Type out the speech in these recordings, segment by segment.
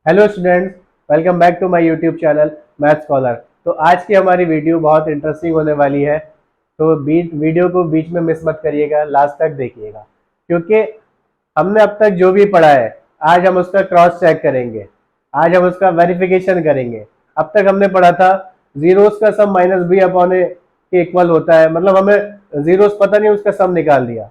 Hello students, welcome back to my YouTube channel Math Scholar. तो आज की हमारी वीडियो बहुत इंटरेस्टिंग होने वाली है। तो वीडियो को बीच में मिस मत करिएगा, लास्ट तक देखिएगा, क्योंकि हमने अब तक जो भी पढ़ा है आज हम उसका क्रॉस चेक करेंगे। आज हम उसका वेरिफिकेशन करेंगे। अब तक हमने पढ़ा था जीरोस का सम माइनस बी अपॉन ए के इक्वल होता है, मतलब हमें जीरोस पता नहीं उसका सम निकाल दिया।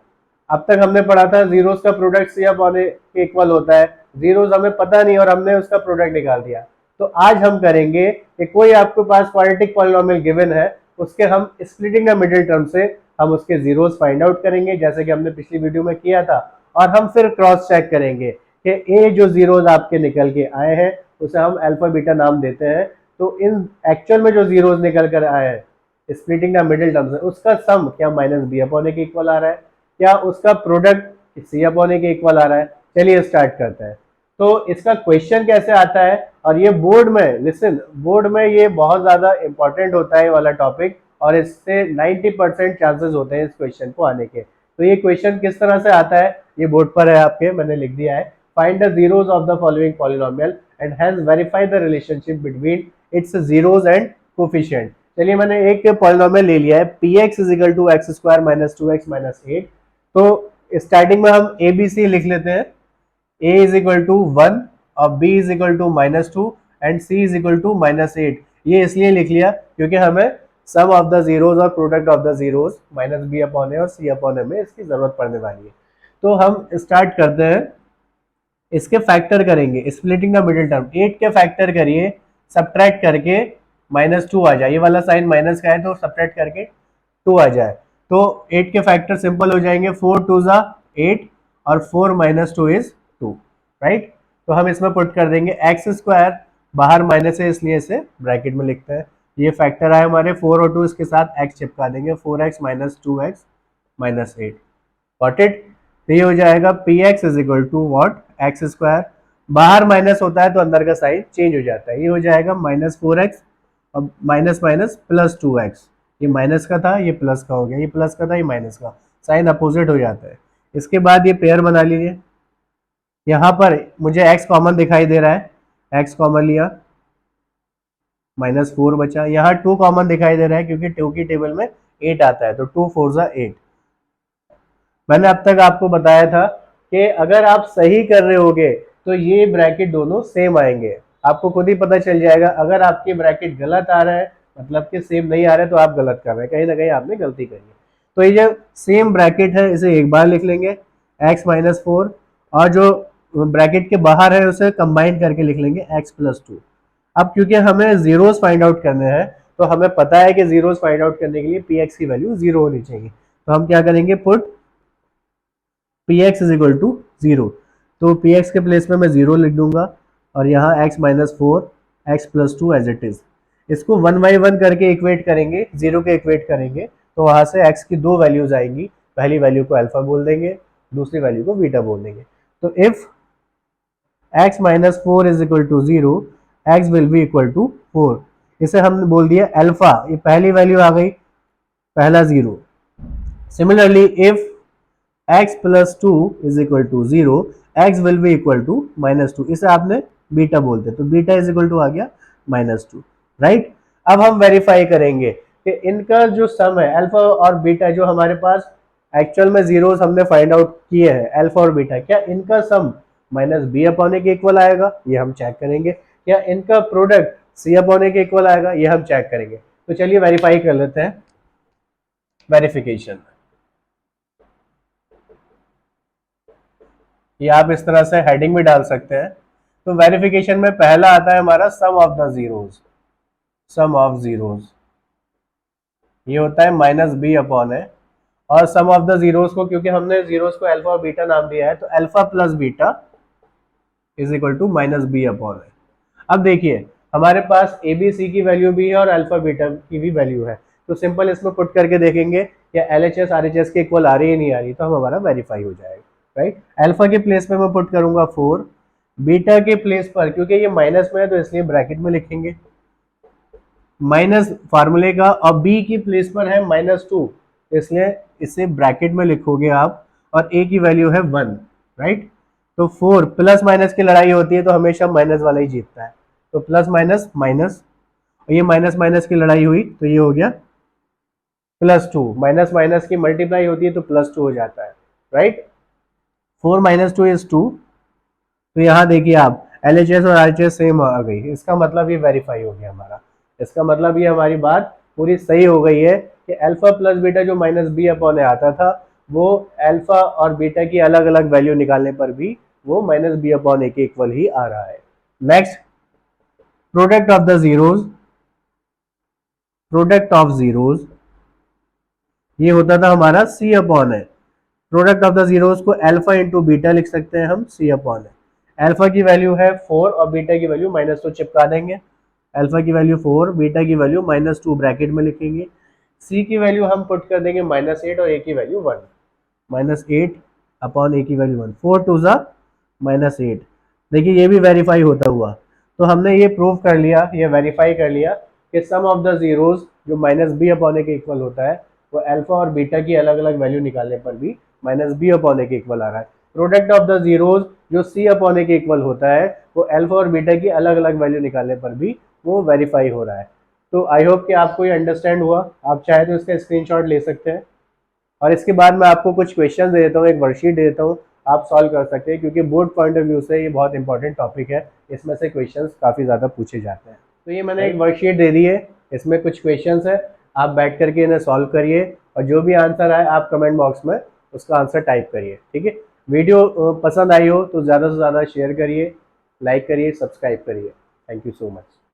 अब तक हमने पढ़ा था जीरोस का प्रोडक्ट सी अपॉन ए के इक्वल होता है, जीरोस हमें पता नहीं और हमने उसका प्रोडक्ट निकाल दिया। तो आज हम करेंगे कि कोई आपके पास क्वाड्रेटिक पॉलिनोमियल गिवन है, उसके हम स्प्लिटिंग द मिडिल टर्म से हम उसके जीरोस फाइंड आउट करेंगे, जैसे कि हमने पिछली वीडियो में किया था। और हम फिर क्रॉस चेक करेंगे कि ए जो जीरोस आपके निकल के आए हैं उसे हम अल्फा बीटा नाम देते हैं। तो इन एक्चुअल में जो जीरोस निकल कर आए हैं स्प्लिटिंग द मिडिल टर्म से, उसका सम क्या माइनस बी अपॉन ए के इक्वल आ रहा है, क्या उसका प्रोडक्ट सी अपॉन ए के इक्वल आ रहा है। चलिए स्टार्ट करते हैं। तो इसका क्वेश्चन कैसे आता है, और ये बोर्ड में लिसन, बोर्ड में ये बहुत ज्यादा इंपॉर्टेंट होता है ये वाला टॉपिक, और इससे 90% चांसेस होते हैं इस क्वेश्चन को आने के। तो ये क्वेश्चन किस तरह से आता है, ये बोर्ड पर है आपके, मैंने लिख दिया है। Find the zeros of the following polynomial and has verify the relationship between its zeros and coefficient. चलिए मैंने एक पॉलिनोमियल ले लिया है, P x is equal to x square minus two x minus eight. तो स्टार्टिंग में हम A B C लिख लेते हैं। a is equal to one और b is equal to minus two and c is equal to minus eight. ये इसलिए लिख लिया क्योंकि हमें सम ऑफ द जीरोस और product of the zeros minus B upon A और सी अपॉन ए में इसकी जरूरत पड़ने वाली है। तो हम स्टार्ट करते हैं, इसके फैक्टर करेंगे, स्प्लिटिंग द मिडिल टर्म। 8 के फैक्टर करिए, सब्ट्रैक्ट करके माइनस टू आ जाए, ये वाला साइन माइनस का है तो सब्ट्रैक्ट करके टू आ जाए। तो 8 के फैक्टर सिंपल हो जाएंगे, 4 टू ज़ा 8 और 4 माइनस टू इज 2, राइट। तो हम इसमें पुट कर देंगे एक्स स्क्वायर, बाहर माइनस है इसलिए इसे ब्रैकेट में लिखते हैं। ये फैक्टर आए हमारे 4 और 2, इसके साथ एक्स चिपका देंगे, 4x minus 2x minus 8। Got it. तो ये हो जाएगा P x is equal to what, x square, बाहर माइनस होता है तो अंदर का साइन चेंज हो जाता है। ये हो जाएगा माइनस 4x और माइनस माइनस प्लस 2x। ये माइनस का था, ये प्लस का हो गया, ये प्लस का था, ये माइनस का, साइन अपोजिट हो जाता है। इसके बाद ये पेयर बना लीजिए। यहाँ पर मुझे x कॉमन दिखाई दे रहा है, x कॉमन लिया, माइनस 4 बचा। यहाँ 2 कॉमन दिखाई दे रहा है क्योंकि 2 की टेबल में 8 आता है, तो 2 4 ज़ा 8। मैंने अब तक आपको बताया था कि अगर आप सही कर रहे होगे तो ये ब्रैकेट दोनों सेम आएंगे, आपको खुद ही पता चल जाएगा। अगर आपके ब्रैकेट गलत आ रहा है मतलब कि सेम नहीं आ रहे तो आप गलत कर रहे हैं, कहीं ना कहीं आपने गलती करी है। तो ये जो सेम ब्रैकेट है इसे एक बार लिख लेंगे, x माइनस 4, और जो ब्रैकेट के बाहर है उसे कंबाइन करके लिख लेंगे x प्लस 2। अब क्योंकि हमें जीरोस फाइंड आउट करने हैं तो हमें पता है कि जीरोस फाइंड आउट करने के लिए पी एक्स की वैल्यू 0 होनी चाहिए। तो हम क्या करेंगे, put P x is equal to 0। तो पी एक्स के प्लेस में मैं 0 लिख दूंगा और यहाँ x minus 4 x plus 2 as it is. इसको 1 बाई 1 करके इक्वेट करेंगे, 0 के इक्वेट करेंगे तो वहां से x की दो वैल्यूज आएंगी। पहली वैल्यू को अल्फा बोल देंगे, दूसरी वैल्यू को बीटा बोल देंगे। तो if x minus 4 is equal to 0, x will be equal to 4। इसे हमने बोल दिया अल्फा, ये पहली वैल्यू आ गई, पहला 0। Similarly if x plus 2 is equal to 0, x will be equal to minus 2, इसे आपने बीटा बोलते, तो बीटा इज इक्वल टू आ गया माइनस 2, राइट। अब हम वेरीफाई करेंगे कि इनका जो सम है अल्फा और बीटा, जो हमारे पास एक्चुअल में जीरोस हमने फाइंड आउट किए हैं अल्फा और बीटा, क्या इनका सम माइनस बी अपॉन ए के इक्वल आएगा, ये हम चेक करेंगे। क्या इनका प्रोडक्ट सी अपॉन ए के इक्वल आएगा, ये हम चेक करेंगे। तो चलिए वेरीफाई कर लेते हैं, वेरिफिकेशन। ये आप इस तरह से हेडिंग भी डाल सकते हैं। तो वेरिफिकेशन में पहला आता है हमारा sum of the zeros, sum of zeros, ये होता है माइनस बी अपॉन है। और सम ऑफ द जीरोस को, क्योंकि हमने जीरोस को अल्फा और बीटा नाम दिया है, तो alpha plus beta is equal to minus B upon है। अब देखिए हमारे पास ए बी सी की वैल्यू भी है और अल्फा बीटा की भी वैल्यू है, तो सिंपल इसमें पुट करके देखेंगे कि L H S R H S के इक्वल आ रही है नहीं आ रही, तो हम हमारा वेरीफाई हो जाएगा, राइट। अल्फा के प्लेस पे मैं पुट करूंगा 4, बीटा के प्लेस पर क्योंकि ये माइनस में है तो इसलिए ब्रैकेट में लिखेंगे माइनस फार्मूले का, और बी की प्लेस पर है माइनस 2, इसलिए इसे ब्रैकेट में लिखोगे आप, और ए की वैल्यू है 1, राइट। तो 4 प्लस माइनस की लड़ाई होती है तो हमेशा माइनस वाला ही जीतता है, तो प्लस माइनस माइनस, ये माइनस माइनस की लड़ाई हुई तो ये हो गया +2, माइनस माइनस की मल्टीप्लाई होती है तो +2 हो जाता है, राइट। 4 - 2 = 2। तो यहाँ देखिए आप LHS और RHS सेम आ गई, इसका मतलब ये वेरीफाई हो गया हमारा, इसका मतलब ये हमारी बात पूरी सही हो गई है कि अल्फा प्लस बीटा जो -b/a आता था वो अल्फा और बीटा की अलग अलग वैल्यू निकालने पर भी वो -b/a के इक्वल ही आ रहा है। Next, product of the zeros, product of zeros ये होता था हमारा c/है। प्रोडक्ट ऑफ द जीरोज को अल्फा इंटू बीटा लिख सकते हैं हम, c/है। अल्फा की वैल्यू है 4 और बीटा की वैल्यू -2 चिपका देंगे, अल्फा की वैल्यू 4, बीटा की वैल्यू -2 ब्रैकेट में लिखेंगे, c की वैल्यू हम पुट कर देंगे -8 और a की वैल्यू 1, -8/a की वैल्यू 1, 4 2 ज़ा -8। देखिए ये भी वेरीफाई होता हुआ, तो हमने ये प्रूव कर लिया, ये वेरीफाई कर लिया कि सम ऑफ द जीरोज जो -b/a के इक्वल होता है वो अल्फा और बीटा की अलग अलग वैल्यू निकालने पर भी -b/a के इक्वल आ रहा है। प्रोडक्ट ऑफ द जीरोज जो c/a के इक्वल होता है वो अल्फा और बीटा की अलग अलग वैल्यू निकालने पर भी वो वेरीफाई हो रहा है। तो आई होप कि आपको ये अंडरस्टैंड हुआ, आप चाहे तो इसका स्क्रीनशॉट ले सकते हैं और इसके बाद मैं आपको कुछ क्वेश्चन दे देता हूँ, एक वर्कशीट दे देता हूँ, आप सॉल्व कर सकते हैं क्योंकि बोर्ड पॉइंट ऑफ व्यू से ये बहुत इंपॉर्टेंट टॉपिक है, इसमें से क्वेश्चंस काफ़ी ज़्यादा पूछे जाते हैं। तो ये मैंने एक वर्कशीट दे दी है, इसमें कुछ क्वेश्चंस है, आप बैठ करके इन्हें सॉल्व करिए और जो भी आंसर आए आप कमेंट बॉक्स में उसका आंसर टाइप करिए, ठीक है। वीडियो पसंद आई हो तो ज़्यादा से ज़्यादा शेयर करिए, लाइक करिए, सब्सक्राइब करिए। Thank you so much.